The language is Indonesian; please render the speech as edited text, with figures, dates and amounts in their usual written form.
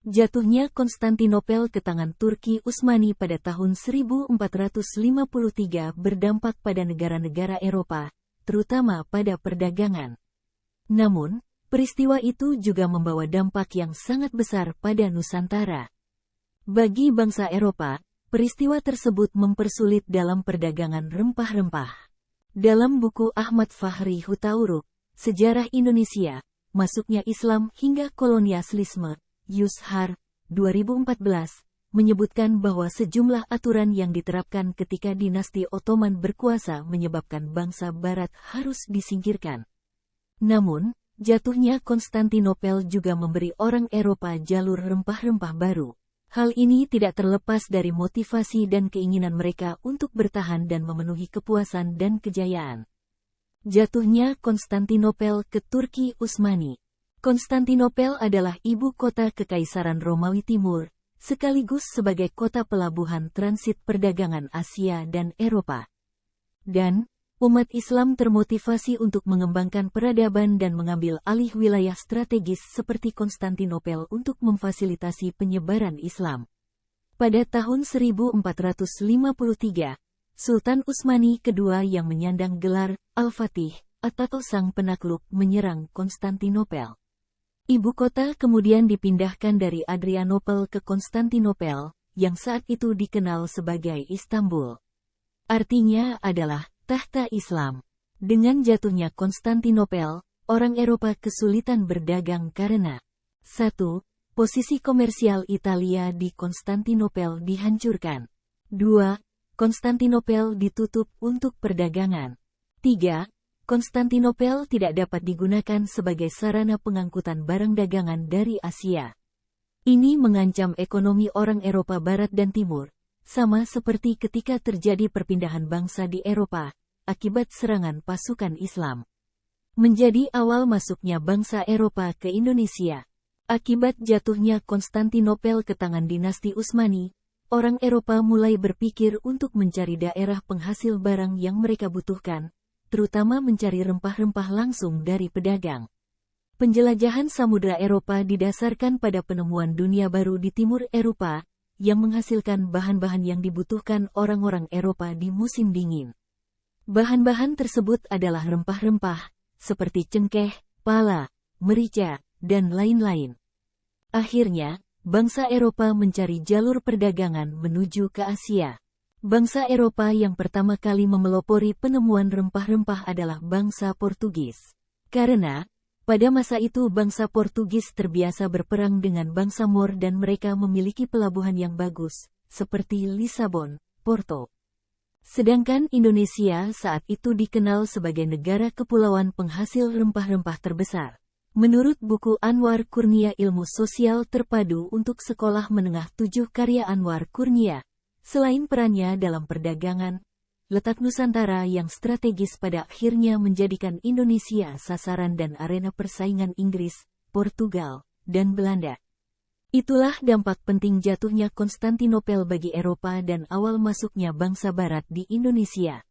Jatuhnya Konstantinopel ke tangan Turki Utsmani pada tahun 1453 berdampak pada negara-negara Eropa, terutama pada perdagangan. Namun, peristiwa itu juga membawa dampak yang sangat besar pada Nusantara. Bagi bangsa Eropa, peristiwa tersebut mempersulit dalam perdagangan rempah-rempah. Dalam buku Ahmad Fahri Hutauruk, Sejarah Indonesia, Masuknya Islam hingga Kolonialisme, Yushar, 2014, menyebutkan bahwa sejumlah aturan yang diterapkan ketika dinasti Ottoman berkuasa menyebabkan bangsa Barat harus disingkirkan. Namun, jatuhnya Konstantinopel juga memberi orang Eropa jalur rempah-rempah baru. Hal ini tidak terlepas dari motivasi dan keinginan mereka untuk bertahan dan memenuhi kepuasan dan kejayaan. Jatuhnya Konstantinopel ke Turki Utsmani. Konstantinopel adalah ibu kota Kekaisaran Romawi Timur, sekaligus sebagai kota pelabuhan transit perdagangan Asia dan Eropa. Dan, umat Islam termotivasi untuk mengembangkan peradaban dan mengambil alih wilayah strategis seperti Konstantinopel untuk memfasilitasi penyebaran Islam. Pada tahun 1453, Sultan Utsmani II yang menyandang gelar Al-Fatih atau Sang Penakluk menyerang Konstantinopel. Ibu kota kemudian dipindahkan dari Adrianopel ke Konstantinopel, yang saat itu dikenal sebagai Istanbul. Artinya adalah tahta Islam. Dengan jatuhnya Konstantinopel, orang Eropa kesulitan berdagang karena 1. Posisi komersial Italia di Konstantinopel dihancurkan. 2. Konstantinopel ditutup untuk perdagangan. 3. Konstantinopel tidak dapat digunakan sebagai sarana pengangkutan barang dagangan dari Asia. Ini mengancam ekonomi orang Eropa Barat dan Timur, sama seperti ketika terjadi perpindahan bangsa di Eropa, akibat serangan pasukan Islam. Menjadi awal masuknya bangsa Eropa ke Indonesia. Akibat jatuhnya Konstantinopel ke tangan dinasti Utsmani, orang Eropa mulai berpikir untuk mencari daerah penghasil barang yang mereka butuhkan, terutama mencari rempah-rempah langsung dari pedagang. Penjelajahan Samudra Eropa didasarkan pada penemuan dunia baru di timur Eropa, yang menghasilkan bahan-bahan yang dibutuhkan orang-orang Eropa di musim dingin. Bahan-bahan tersebut adalah rempah-rempah, seperti cengkeh, pala, merica, dan lain-lain. Akhirnya, bangsa Eropa mencari jalur perdagangan menuju ke Asia. Bangsa Eropa yang pertama kali memelopori penemuan rempah-rempah adalah bangsa Portugis. Karena, pada masa itu bangsa Portugis terbiasa berperang dengan bangsa Moor dan mereka memiliki pelabuhan yang bagus, seperti Lisabon, Porto. Sedangkan Indonesia saat itu dikenal sebagai negara kepulauan penghasil rempah-rempah terbesar. Menurut buku Anwar Kurnia Ilmu Sosial Terpadu untuk Sekolah Menengah 7 karya Anwar Kurnia, selain perannya dalam perdagangan, letak Nusantara yang strategis pada akhirnya menjadikan Indonesia sasaran dan arena persaingan Inggris, Portugal, dan Belanda. Itulah dampak penting jatuhnya Konstantinopel bagi Eropa dan awal masuknya bangsa Barat di Indonesia.